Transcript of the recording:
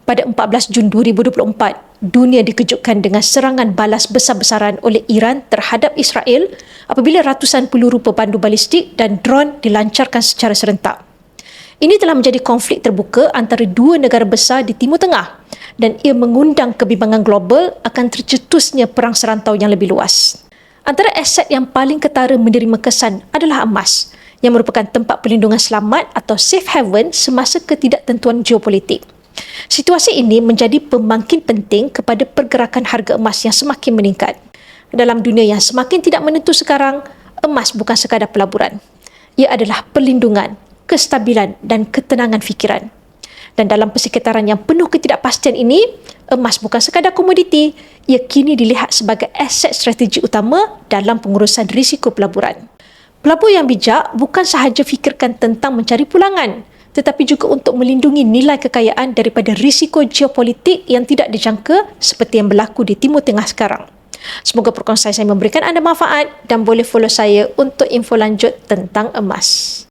Pada 14 Jun 2024, dunia dikejutkan dengan serangan balas besar-besaran oleh Iran terhadap Israel apabila ratusan peluru pepandu balistik dan dron dilancarkan secara serentak. Ini telah menjadi konflik terbuka antara dua negara besar di Timur Tengah dan ia mengundang kebimbangan global akan tercetusnya perang serantau yang lebih luas. Antara aset yang paling ketara menerima kesan adalah emas, yang merupakan tempat perlindungan selamat atau safe haven semasa ketidaktentuan geopolitik. Situasi ini menjadi pembangkit penting kepada pergerakan harga emas yang semakin meningkat. Dalam dunia yang semakin tidak menentu sekarang, emas bukan sekadar pelaburan. Ia adalah perlindungan, kestabilan dan ketenangan fikiran. Dan dalam persekitaran yang penuh ketidakpastian ini, emas bukan sekadar komoditi, ia kini dilihat sebagai aset strategi utama dalam pengurusan risiko pelaburan. Pelabur yang bijak bukan sahaja fikirkan tentang mencari pulangan, tetapi juga untuk melindungi nilai kekayaan daripada risiko geopolitik yang tidak dijangka seperti yang berlaku di Timur Tengah sekarang. Semoga perkongsian saya memberikan anda manfaat dan boleh follow saya untuk info lanjut tentang emas.